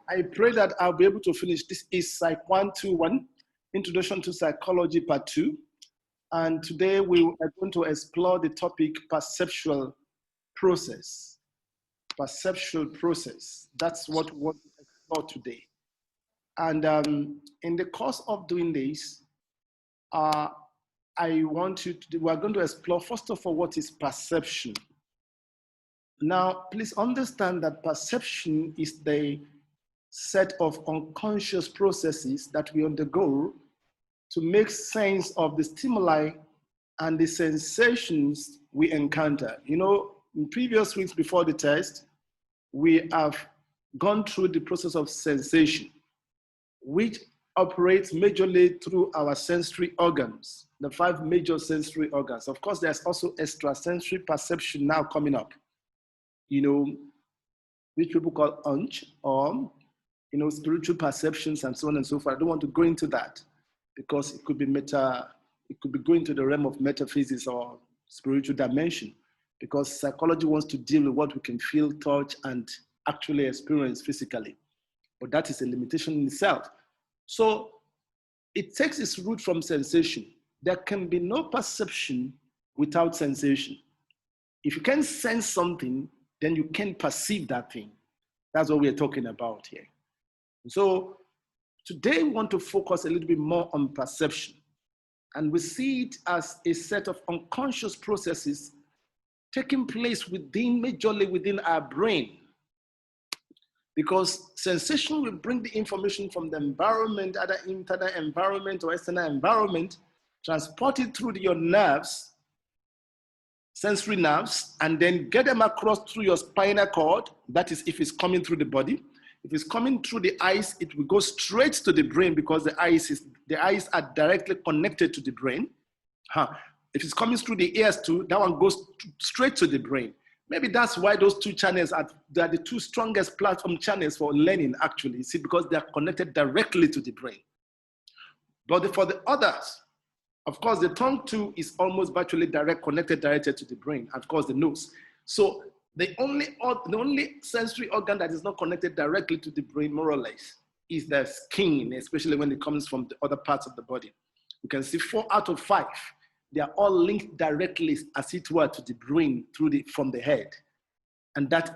I pray that I'll be able to finish. This is Psych 121, Introduction to Psychology Part 2. And today we are going to explore the topic perceptual process. Perceptual process. That's what we want to explore today. And in the course of doing this, we're going to explore, first of all, what is perception. Now, please understand that perception is the set of unconscious processes that we undergo to make sense of the stimuli and the sensations we encounter. You know, in previous weeks before the test, we have gone through the process of sensation, which operates majorly through our sensory organs, the 5 major sensory organs. Of course, there's also extrasensory perception now coming up, you know, which people call hunch or, you know, spiritual perceptions and so on and so forth. I don't want to go into that because it could be going to the realm of metaphysics or spiritual dimension, because psychology wants to deal with what we can feel, touch, and actually experience physically. But that is a limitation in itself. So it takes its root from sensation. There can be no perception without sensation. If you can sense something, then you can perceive that thing. That's what we're talking about here. So today we want to focus a little bit more on perception. And we see it as a set of unconscious processes taking place majorly within our brain. Because sensation will bring the information from the environment, either internal environment or external environment, transport it through your nerves, sensory nerves, and then get them across through your spinal cord. That is if it's coming through the body. If it's coming through the eyes, it will go straight to the brain because the eyes are directly connected to the brain. If it's coming through the ears too, that one goes straight to the brain. Maybe that's why those 2 channels are the 2 strongest platform channels for learning, actually. See, because they are connected directly to the brain. But for the others, of course, the tongue too is almost virtually connected directly to the brain. And of course, the nose. So the only sensory organ that is not connected directly to the brain, more or less, is the skin, especially when it comes from the other parts of the body. You can see 4 out of 5. They are all linked directly, as it were, to the brain from the head. And that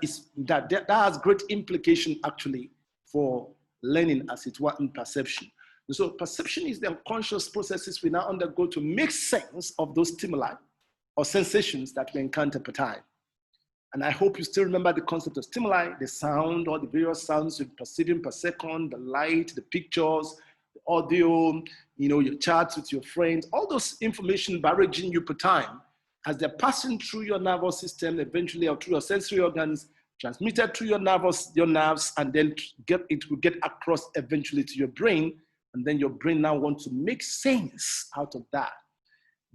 has great implication, actually, for learning, as it were, in perception. And so perception is the unconscious processes we now undergo to make sense of those stimuli or sensations that we encounter per time. And I hope you still remember the concept of stimuli, the sound or the various sounds you're perceiving per second, the light, the pictures, the audio, you know, your chats with your friends, all those information barraging you per time as they're passing through your nervous system, eventually or through your sensory organs, transmitted through your nerves, and then it will get across eventually to your brain. And then your brain now wants to make sense out of that.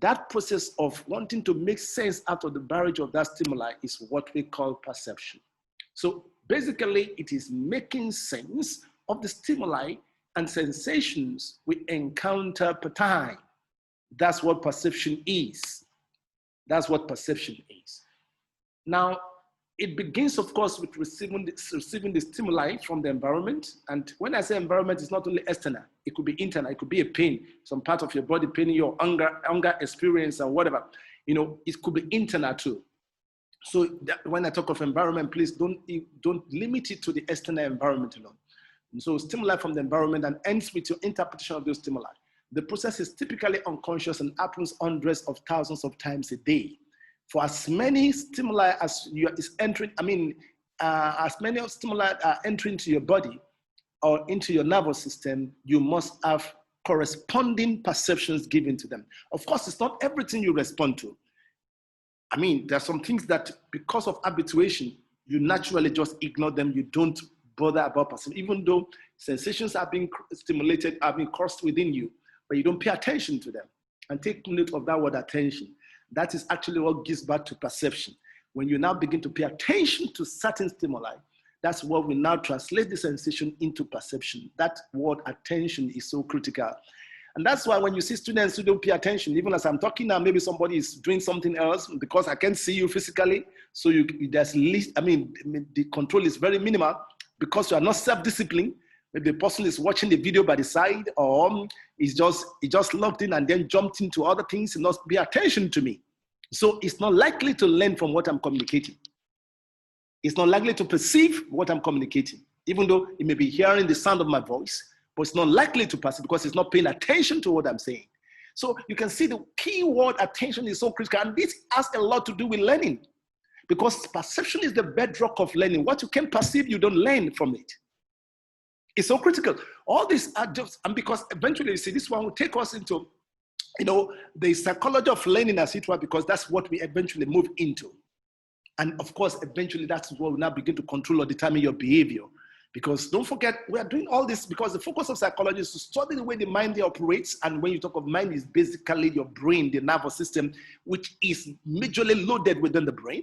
That process of wanting to make sense out of the barrage of that stimuli is what we call perception. So basically, it is making sense of the stimuli and sensations we encounter per time. That's what perception is. That's what perception is. Now, it begins, of course, with receiving the stimuli from the environment. And when I say environment, it's not only external. It could be internal. It could be a pain, some part of your body pain, your hunger experience or whatever. You know, it could be internal too. So when I talk of environment, please don't limit it to the external environment alone. And so stimuli from the environment and ends with your interpretation of those stimuli. The process is typically unconscious and happens hundreds of thousands of times a day. For as many stimuli as as many stimuli are entering into your body or into your nervous system, you must have corresponding perceptions given to them. Of course, it's not everything you respond to. I mean, there are some things that because of habituation, you naturally just ignore them. You don't bother about perception, even though sensations are being stimulated, are being caused within you, but you don't pay attention to them. And take note of that word attention. That is actually what gives birth to perception. When you now begin to pay attention to certain stimuli, that's what we now translate the sensation into perception. That word attention is so critical. And that's why when you see students who don't pay attention, even as I'm talking now, maybe somebody is doing something else because I can't see you physically. So there's least, the control is very minimal. because you are not self-disciplined. Maybe the person is watching the video by the side, or he just logged in and then jumped into other things and not pay attention to me. So it's not likely to learn from what I'm communicating. It's not likely to perceive what I'm communicating, even though it may be hearing the sound of my voice, but it's not likely to perceive because it's not paying attention to what I'm saying. So you can see the key word attention is so critical, and this has a lot to do with learning, because perception is the bedrock of learning. What you can perceive, you don't learn from it. It's so critical. All these are just, and because eventually, you see, this one will take us into, the psychology of learning, as it were, because that's what we eventually move into. And of course, eventually, that's what will now begin to control or determine your behavior. Because don't forget, we are doing all this because the focus of psychology is to study the way the mind operates. And when you talk of mind, it's basically your brain, the nervous system, which is majorly loaded within the brain.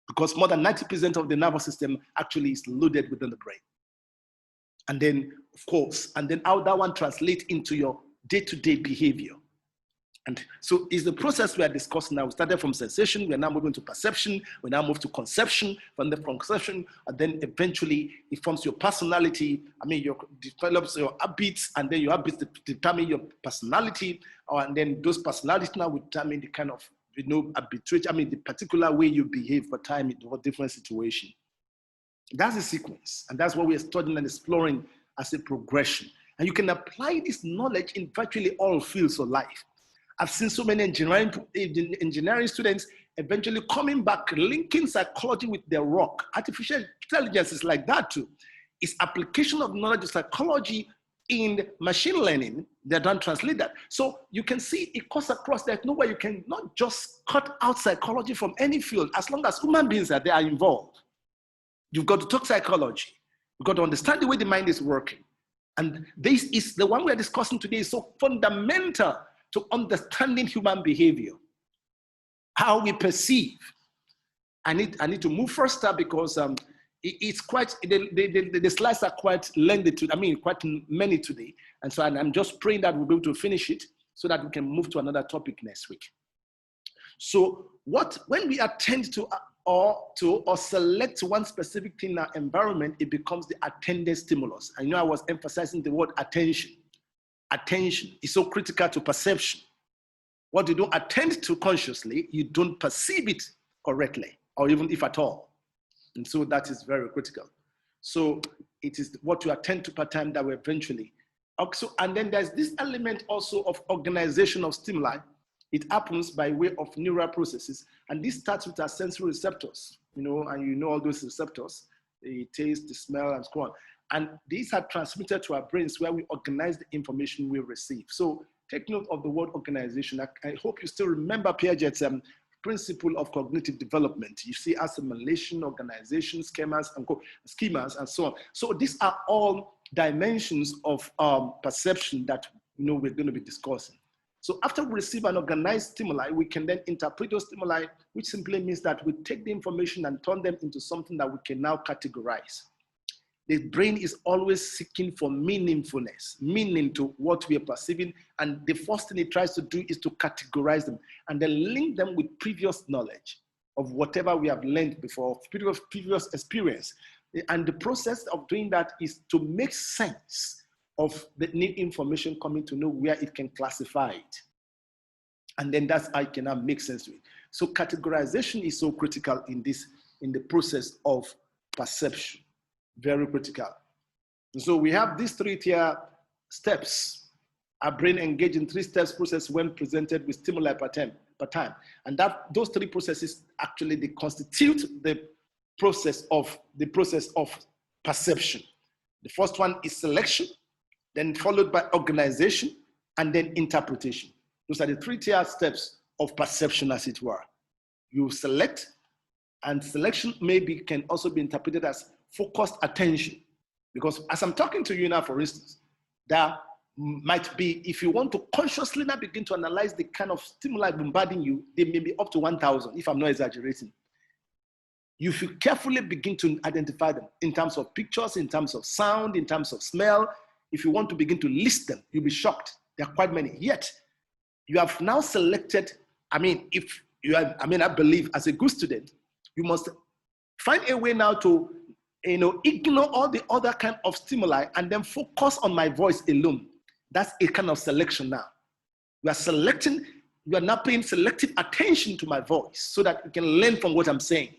Because more than 90% of the nervous system actually is loaded within the brain. And then, of course, and then how that one translates into your day-to-day behavior. And so it's the process we are discussing now. We started from sensation, we are now moving to perception, we now move to conception, from conception, and then eventually it forms your personality. You develops your habits, and then your habits determine your personality, and then those personalities now will determine the kind of, arbitration, the particular way you behave for time in a different situation. That's the sequence, and that's what we are studying and exploring as a progression. And you can apply this knowledge in virtually all fields of life. I've seen so many engineering students eventually coming back, linking psychology with their work. Artificial intelligence is like that too. It's application of knowledge of psychology in machine learning. They don't translate that. So you can see it cuts across. There's no way you can not just cut out psychology from any field. As long as human beings are involved, you've got to talk psychology. You've got to understand the way the mind is working. And this is the one we're discussing today is so fundamental to understanding human behavior, how we perceive. I need to move faster because it's quite, the slides are quite lengthy, quite many today. And so I'm just praying that we'll be able to finish it so that we can move to another topic next week. So when we attend to or select one specific thing in our environment, it becomes the attended stimulus. I know I was emphasizing the word attention. Attention is so critical to perception. What you don't attend to consciously, you don't perceive it correctly, or even if at all. And so that is very critical. So it is what you attend to per time that will eventually. Also, and then there's this element also of organization of stimuli. It happens by way of neural processes. And this starts with our sensory receptors, and all those receptors, the taste, the smell, and so on. And these are transmitted to our brains where we organize the information we receive. So take note of the word organization. I hope you still remember Piaget's principle of cognitive development. You see assimilation, organization, schemas, and so on. So these are all dimensions of perception that we're going to be discussing. So after we receive an organized stimuli, we can then interpret those stimuli, which simply means that we take the information and turn them into something that we can now categorize. The brain is always seeking for meaningfulness, meaning to what we are perceiving. And the first thing it tries to do is to categorize them and then link them with previous knowledge of whatever we have learned before, previous experience. And the process of doing that is to make sense of the new information coming to know where it can classify it. And then that's how it can now make sense to it. So categorization is so critical in the process of perception. Very critical. And so we have these 3-tier steps. Our brain engages in 3 steps process when presented with stimuli per time. And those 3 processes actually they constitute the process of perception. The first one is selection, then followed by organization, and then interpretation. Those are the 3-tier steps of perception, as it were. You select, and selection can also be interpreted as focused attention. Because as I'm talking to you now, for instance, there might be, if you want to consciously now begin to analyze the kind of stimuli bombarding you, they may be up to 1,000, if I'm not exaggerating. You should carefully begin to identify them in terms of pictures, in terms of sound, in terms of smell. If you want to begin to list them, you'll be shocked. There are quite many. Yet, you have now selected, I believe as a good student, you must find a way now to ignore all the other kind of stimuli and then focus on my voice alone. That's a kind of selection now. You are selecting, you are now paying selective attention to my voice so that you can learn from what I'm saying.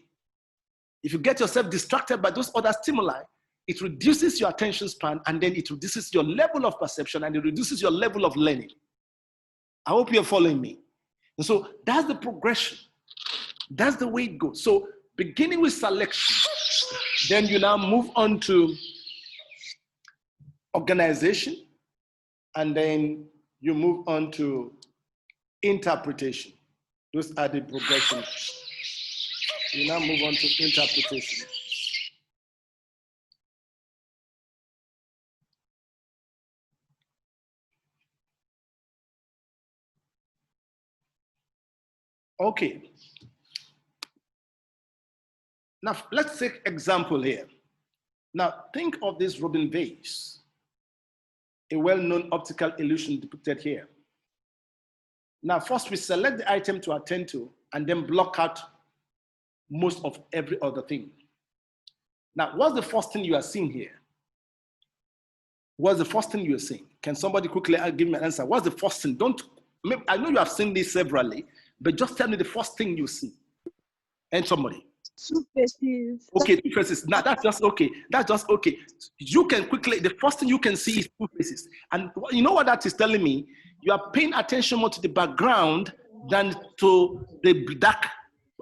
If you get yourself distracted by those other stimuli, it reduces your attention span, and then it reduces your level of perception, and it reduces your level of learning. I hope you're following me. And so that's the progression. That's the way it goes. So beginning with selection, then you now move on to organization, and then you move on to interpretation. Those are the progressions. You now move on to interpretation. Okay. Now let's take example here. Now think of this Rubin vase, a well-known optical illusion depicted here. Now first we select the item to attend to and then block out most of every other thing. Now what's the first thing you are seeing here? What's the first thing you are seeing? Can somebody quickly give me an answer? What's the first thing? I know you have seen this severally, but just tell me the first thing you see. And somebody. Two faces. Okay, two faces. Now that's just okay. That's just okay. You can quickly, the first thing you can see is two faces. And you know what that is telling me? You are paying attention more to the background than to the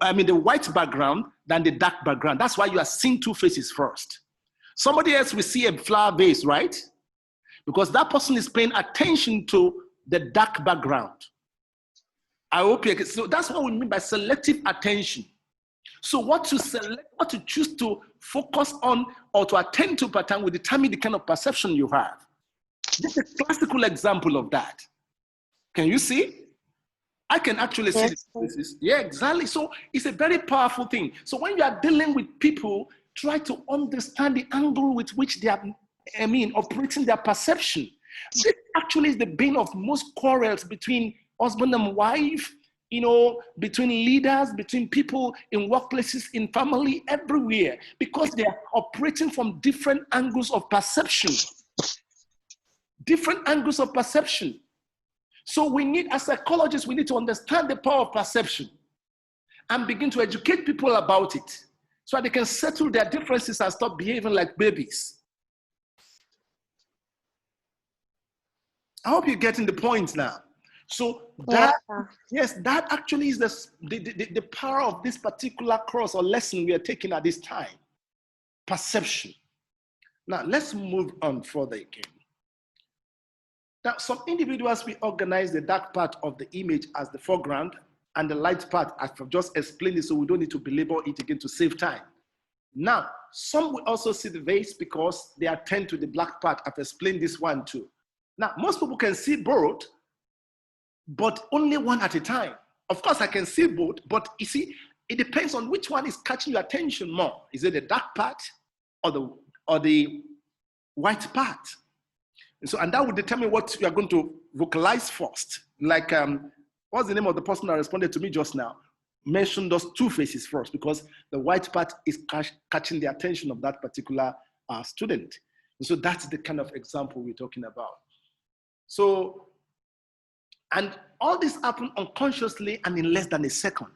the white background than the dark background. That's why you are seeing two faces first. Somebody else will see a flower vase, right? Because that person is paying attention to the dark background. I hope you get, so that's what we mean by selective attention. So what to select, what to choose to focus on or to attend to pattern will determine the kind of perception you have. This is a classical example of that. Can you see? I can actually see this. Yeah, exactly. So it's a very powerful thing. So when you are dealing with people, try to understand the angle with which they are, operating their perception. This actually is the bane of most quarrels between husband and wife, between leaders, between people in workplaces, in family, everywhere, because they are operating from different angles of perception. Different angles of perception. So we need, as psychologists, we need to understand the power of perception and begin to educate people about it so that they can settle their differences and stop behaving like babies. I hope you're getting the point now. So that, yes, that actually is the power of this particular course or lesson we are taking at this time. Perception. Now, let's move on further again. Now, some individuals, we organize the dark part of the image as the foreground and the light part, as I've just explained it, so we don't need to belabor it again to save time. Now, some will also see the vase because they attend to the black part. I've explained this one too. Now, most people can see both, but only one at a time. Of course, I can see both, but you see, it depends on which one is catching your attention more. Is it the dark part or the white part? And that would determine what you are going to vocalize first. Like, what's the name of the person that responded to me just now? Mention those two faces first, because the white part is catching the attention of that particular student. And so that's the kind of example we're talking about. So, and all this happens unconsciously and in less than a second.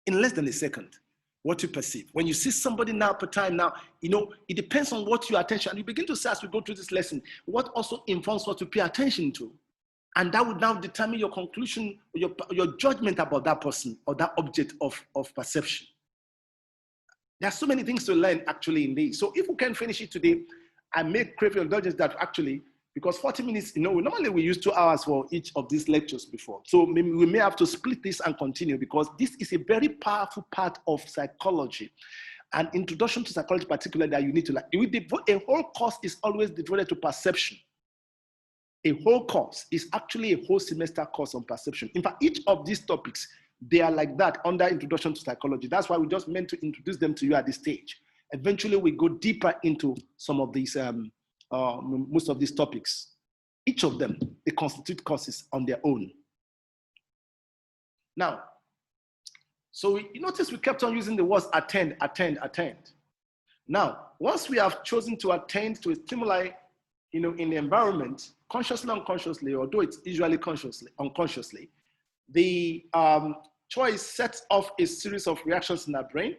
In less than a second, what you perceive. When you see somebody now per time now, it depends on what your attention, and you begin to say as we go through this lesson, what also informs what you pay attention to. And that would now determine your conclusion, your judgment about that person or that object of perception. There are so many things to learn actually in this. So if we can finish it today, I may crave your indulgence that actually, because 40 minutes, normally we use 2 hours for each of these lectures before. So we may have to split this and continue, because this is a very powerful part of psychology. An introduction to psychology particularly that you need to learn. A whole course is always devoted to perception. A whole course is actually a whole semester course on perception. In fact, each of these topics, they are like that under introduction to psychology. That's why we just meant to introduce them to you at this stage. Eventually, we go deeper into some of these, most of these topics. Each of them, they constitute courses on their own. Now, so you notice we kept on using the words attend, attend, attend. Now, once we have chosen to attend to a stimuli, in the environment, consciously, unconsciously, although it's usually unconsciously, the choice sets off a series of reactions in our brain.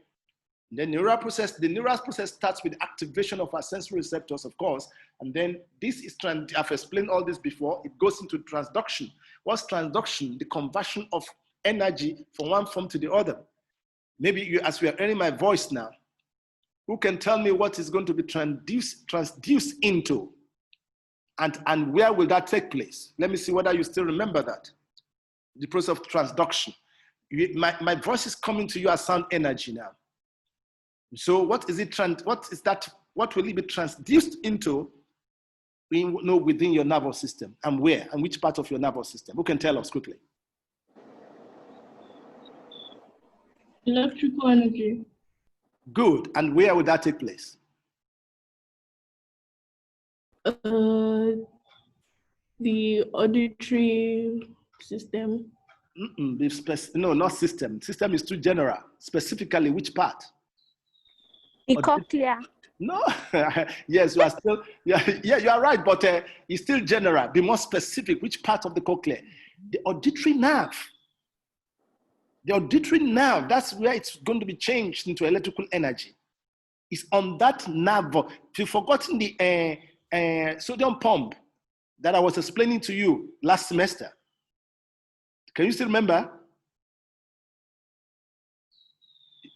The neural process starts with activation of our sensory receptors, of course, and then this is, I've explained all this before, it goes into transduction. What's transduction? The conversion of energy from one form to the other. Maybe as we are hearing my voice now, who can tell me what is going to be transduced into? And where will that take place? Let me see whether you still remember that. The process of transduction. My voice is coming to you as sound energy now. So what will it be transduced into within your nervous system, and where, and which part of your nervous system? Who can tell us quickly? Electrical energy. Good. And where would that take place? The auditory system. No, not system. System is too general. Specifically, which part? The cochlea. No. Yes, you are still. Yeah, you are right, but it's still general. Be more specific. Which part of the cochlea? The auditory nerve. The auditory nerve. That's where it's going to be changed into electrical energy. It's on that nerve. If you've forgotten the sodium pump that I was explaining to you last semester, can you still remember?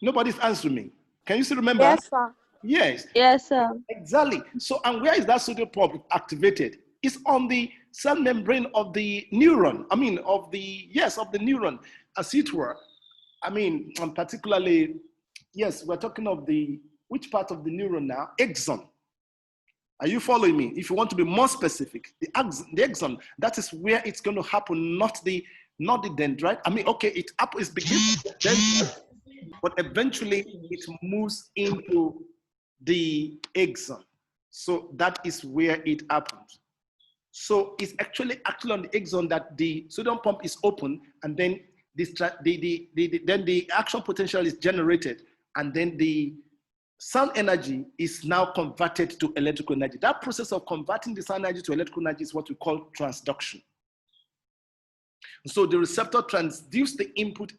Nobody's answering me. Can you still remember? Yes, sir. Yes. Yes, sir. Exactly. So, and where is that sodium pump activated? It's on the cell membrane of the neuron. Of the neuron, as it were. Particularly, yes, we're talking of which part of the neuron now? Axon. Are you following me? If you want to be more specific, the axon, that is where it's going to happen, not the dendrite. It begins with the dendrite, but eventually it moves into the axon. So that is where it happens. So it's actually on the axon that the sodium pump is open, and then then the action potential is generated, and then the sound energy is now converted to electrical energy. That process of converting the sound energy to electrical energy is what we call transduction. So the receptor transduces the input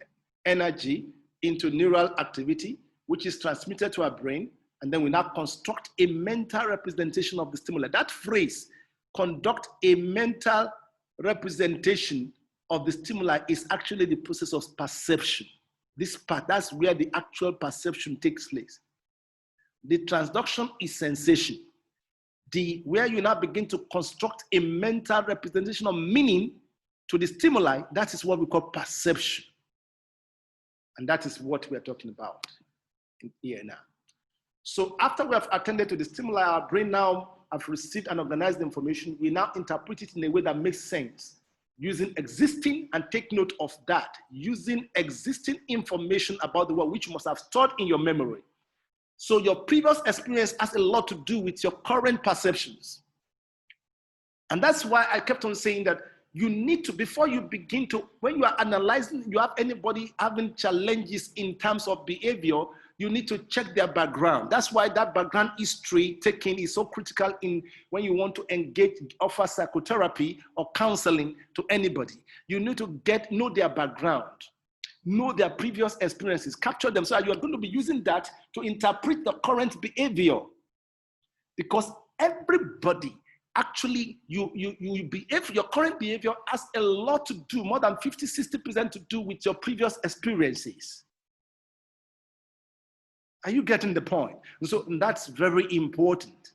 energy into neural activity, which is transmitted to our brain, and then we now construct a mental representation of the stimuli. That phrase, conduct a mental representation of the stimuli, is actually the process of perception. This part, that's where the actual perception takes place. The transduction is sensation. Where you now begin to construct a mental representation of meaning to the stimuli, that is what we call perception. And that is what we are talking about here now. So after we have attended to the stimuli, our brain now have received and organized the information. We now interpret it in a way that makes sense, using existing, and take note of that, using existing information about the world, which you must have stored in your memory. So your previous experience has a lot to do with your current perceptions. And that's why I kept on saying that you need to, before you begin to, when you are analyzing, you have anybody having challenges in terms of behavior, you need to check their background. That's why that background history taking is so critical when you want to offer psychotherapy or counseling to anybody. You need to know their background, know their previous experiences, capture them, so that you are going to be using that to interpret the current behavior. Because everybody, actually, your current behavior has a lot to do, more than 50–60% to do with your previous experiences. Are you getting the point? And so that's very important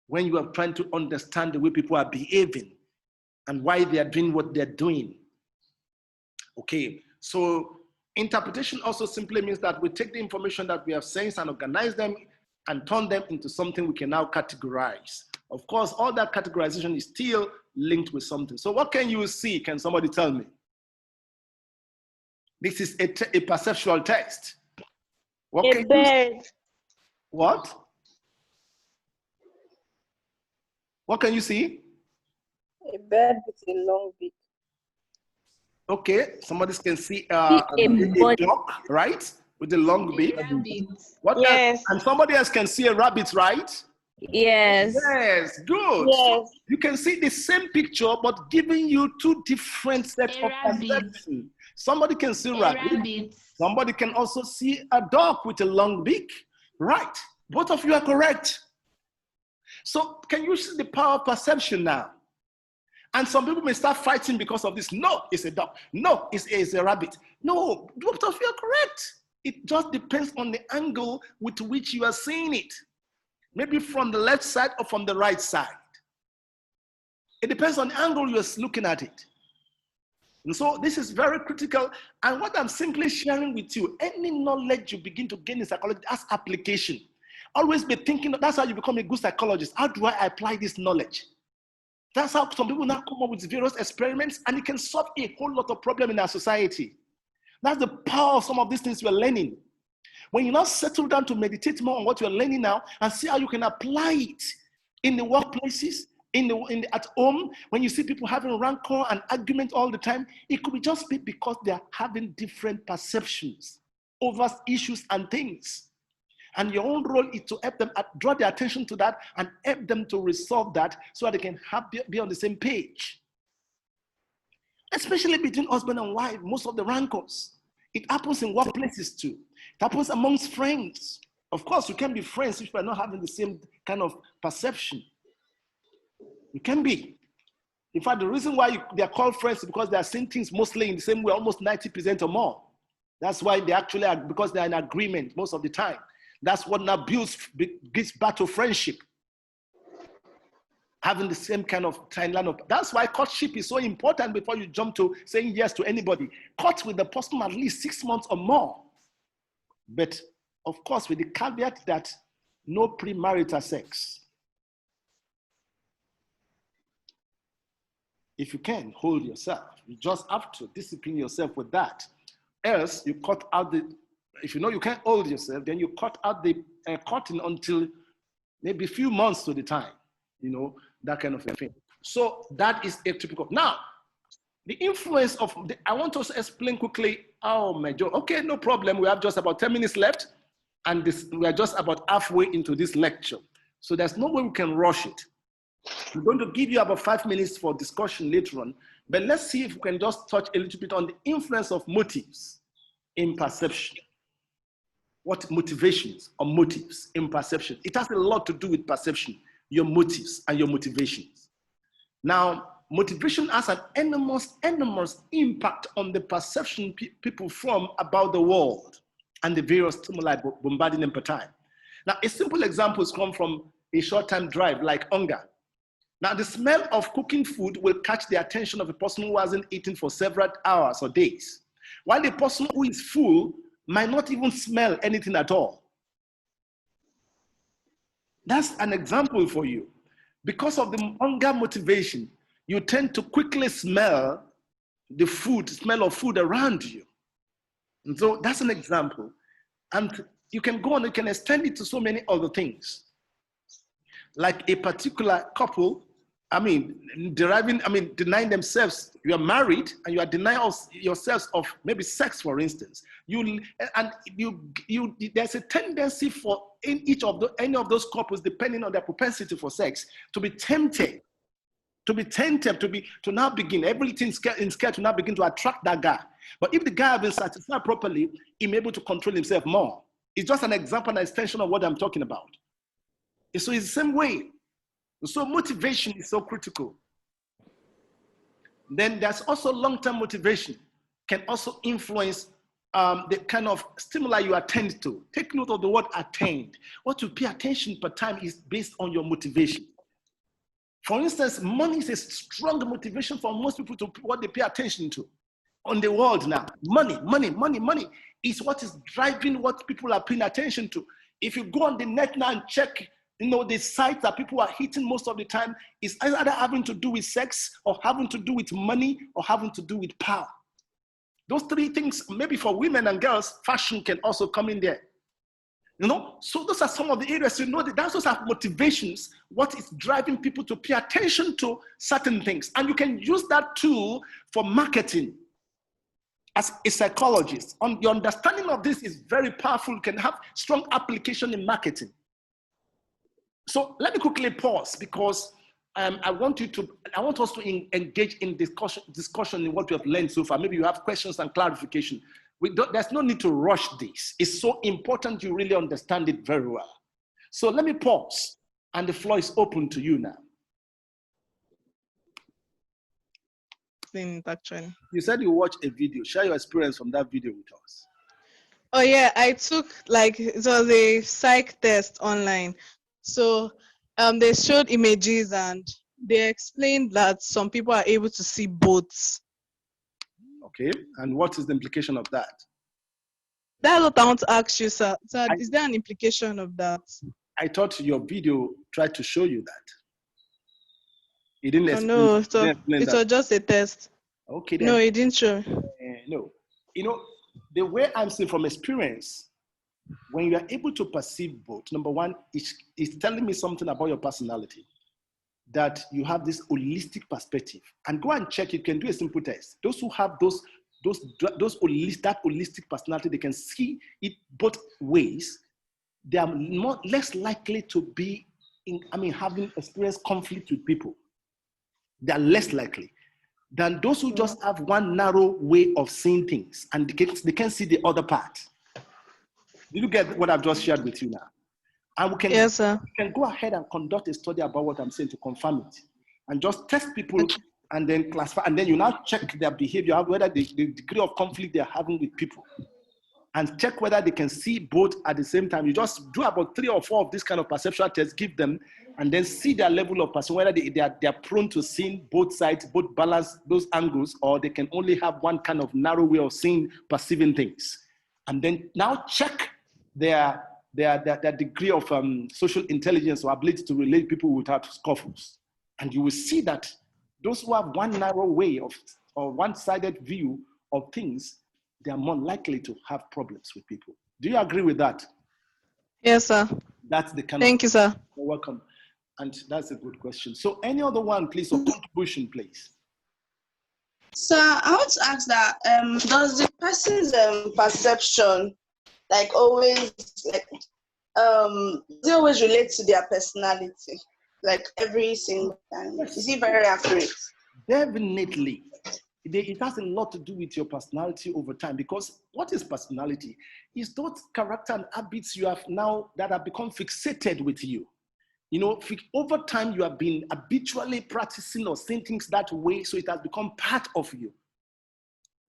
when you are trying to understand the way people are behaving and why they are doing what they're doing. Okay, so interpretation also simply means that we take the information that we have sensed and organize them and turn them into something we can now categorize. Of course, all that categorization is still linked with something. So what can you see? Can somebody tell me? This is a perceptual test. A bird. What? What can you see? A bird with a long beak. Okay, somebody can see a duck, right? with a long beak. Rabbit. What Yes. else? And somebody else can see a rabbit, right? Yes. Yes, good. Yes. So you can see the same picture, but giving you two different sets A of rabbit. perception. Somebody can see A rabbit. rabbit. Somebody can also see a dog with a long beak. Right. Both of you are correct. So can you see the power of perception now? And some people may start fighting because of this. No, it's a dog. No, it's a rabbit. No, both of you are correct. It just depends on the angle with which you are seeing it. Maybe from the left side or from the right side. It depends on the angle you're looking at it. And so this is very critical. And what I'm simply sharing with you, any knowledge you begin to gain in psychology has application. Always be thinking, that's how you become a good psychologist. How do I apply this knowledge? That's how some people now come up with various experiments, and it can solve a whole lot of problems in our society. That's the power of some of these things we're learning. When you now settle down to meditate more on what you're learning now and see how you can apply it in the workplaces, at home, when you see people having rancor and argument all the time, it could be just because they're having different perceptions over issues and things. And your own role is to help them draw their attention to that and help them to resolve that so that they can be on the same page. Especially between husband and wife, most of the rancors. It happens in workplaces too. It happens amongst friends. Of course, you can be friends if you are not having the same kind of perception. You can be. In fact, the reason why they are called friends is because they are seeing things mostly in the same way, almost 90% or more. That's why they actually are, because they are in agreement most of the time. That's what now gives back to friendship. Having the same kind of timeline of, that's why courtship is so important before you jump to saying yes to anybody. Court with the person at least 6 months or more. But of course, with the caveat that no premarital sex. If you can, hold yourself. You just have to discipline yourself with that. Else, you cut out the, if you know you can't hold yourself, then you cut out the cutting until maybe a few months to the time, you know, that kind of a thing. So that is a typical. Now, the influence of, I want to explain quickly, oh my God, okay, no problem. We have just about 10 minutes left and we are just about halfway into this lecture. So there's no way we can rush it. I'm going to give you about 5 minutes for discussion later on, but let's see if we can just touch a little bit on the influence of motives in perception. What motivations or motives in perception? It has a lot to do with perception, your motives and your motivations. Now, motivation has an enormous impact on the perception people form about the world and the various stimuli bombarding them per time. Now, a simple example is come from a short-term drive like hunger. Now, the smell of cooking food will catch the attention of a person who hasn't eaten for several hours or days, while the person who is full might not even smell anything at all. That's an example for you. Because of the hunger motivation, you tend to quickly smell the food, smell of food around you. And so that's an example. And you can go on, you can extend it to so many other things. Like a particular couple, denying themselves, you are married and you are denying yourselves of maybe sex, for instance. There's a tendency for any of those couples, depending on their propensity for sex, to be tempted, to now begin, everything in scared to now begin to attract that guy. But if the guy has been satisfied properly, he may be able to control himself more. It's just an example, an extension of what I'm talking about. So it's the same way. So motivation is so critical. Then there's also long-term motivation can also influence the kind of stimuli you attend to. Take note of the word attend. What you pay attention per time is based on your motivation. For instance, money is a strong motivation for most people to what they pay attention to. On the world now, money is what is driving what people are paying attention to. If you go on the net now and check, the sites that people are hitting most of the time is either having to do with sex or having to do with money or having to do with power. Those three things, maybe for women and girls, fashion can also come in there. So those are some of the areas, that those are motivations, what is driving people to pay attention to certain things. And you can use that tool for marketing. as a psychologist, your understanding of this is very powerful, can have strong application in marketing. So let me quickly pause because I want us to engage in discussion in what we have learned so far. Maybe you have questions and clarification. There's no need to rush this. It's so important you really understand it very well. So let me pause, and the floor is open to you now. Actually, you said you watched a video. Share your experience from that video with us. Oh yeah, I took it was a psych test online. So they showed images and they explained that some people are able to see boats. Okay, and what is the implication of that? That's what I want to ask you, sir. So is there an implication of that? I thought your video tried to show you that. It didn't explain. No, it was just a test. Okay, then. No, it didn't show. No, the way I'm seeing from experience, when you are able to perceive both, number one, it's telling me something about your personality, that you have this holistic perspective. And go and check, you can do a simple test. Those who have that holistic personality, they can see it both ways. They are less likely to be having experienced conflict with people. They are less likely than those who just have one narrow way of seeing things and they can't see the other part. Did you get what I've just shared with you now? And Yes, sir. we can go ahead and conduct a study about what I'm saying to confirm it. And just test people and then classify. And then you now check their behavior, whether the degree of conflict they're having with people. And check whether they can see both at the same time. You just do about 3 or 4 of these kind of perceptual tests, give them, and then see their level of perception, whether they are prone to seeing both sides, both balance, those angles, or they can only have one kind of narrow way of perceiving things. And then now check their degree of social intelligence or ability to relate people without scuffles. And you will see that those who have one narrow way of or one-sided view of things, they are more likely to have problems with people. Do you agree with that? Yes, sir. That's the kind Thank you, sir. You're welcome. And that's a good question. So any other one, please, or contribution, please. So I want to ask that, does the person's perception always they always relate to their personality, every single time? Is it very accurate? Definitely. It has a lot to do with your personality over time, because what is personality? It's those character and habits you have now that have become fixated with you. Over time you have been habitually practicing or seeing things that way, so it has become part of you.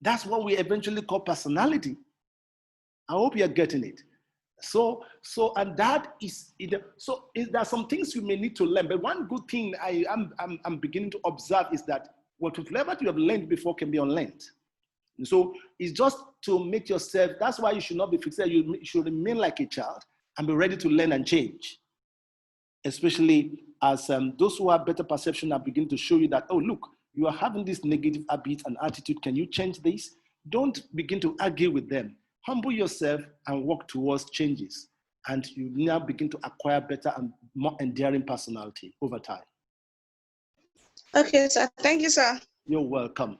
That's what we eventually call personality. I hope you're getting it. And that is there are some things you may need to learn, but one good thing I'm beginning to observe is that whatever you have learned before can be unlearned. And so it's just to make yourself, that's why you should not be fixated. You should remain like a child and be ready to learn and change. Especially as those who have better perception are beginning to show you that, oh, look, you are having this negative habit and attitude. Can you change this? Don't begin to argue with them. Humble yourself and work towards changes. And you now begin to acquire better and more endearing personality over time. Okay, sir. Thank you, sir. You're welcome.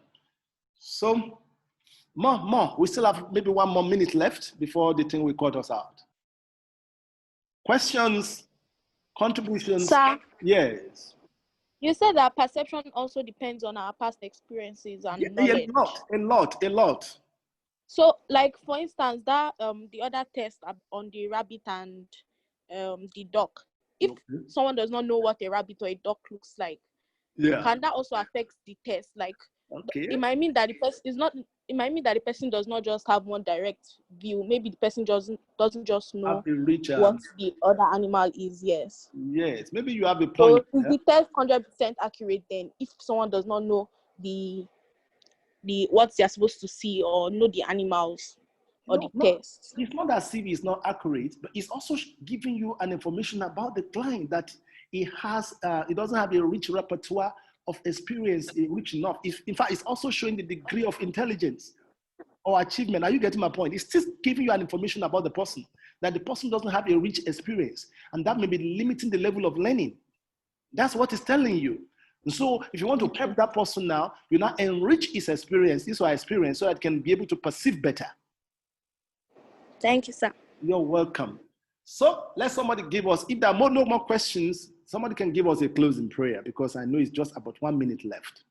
So, more. We still have maybe 1 more minute left before the thing will cut us out. Questions, contributions? Sir? Yes. You said that perception also depends on our past experiences and knowledge. A lot. So, for instance, that the other test on the rabbit and the duck. If someone does not know what a rabbit or a duck looks like, can that also affect the test? It might mean that the person is not. It might mean that the person does not just have one direct view. Maybe the person doesn't just know what the other animal is. Yes. Yes. Maybe you have a point. So is the test 100% accurate then? If someone does not know the what they're supposed to see or know the animals or the test. It's not as if it's not accurate, but it's also giving you an information about the client that he doesn't have a rich repertoire of experience, rich enough. In fact, it's also showing the degree of intelligence or achievement. Are you getting my point? It's still giving you an information about the person, that the person doesn't have a rich experience, and that may be limiting the level of learning. That's what it's telling you. And so if you want to help that person now, you now enrich his experience, his or her experience, so that it can be able to perceive better. Thank you, sir. You're welcome. So let somebody give us, if there are no more questions, somebody can give us a closing prayer, because I know it's just about 1 minute left.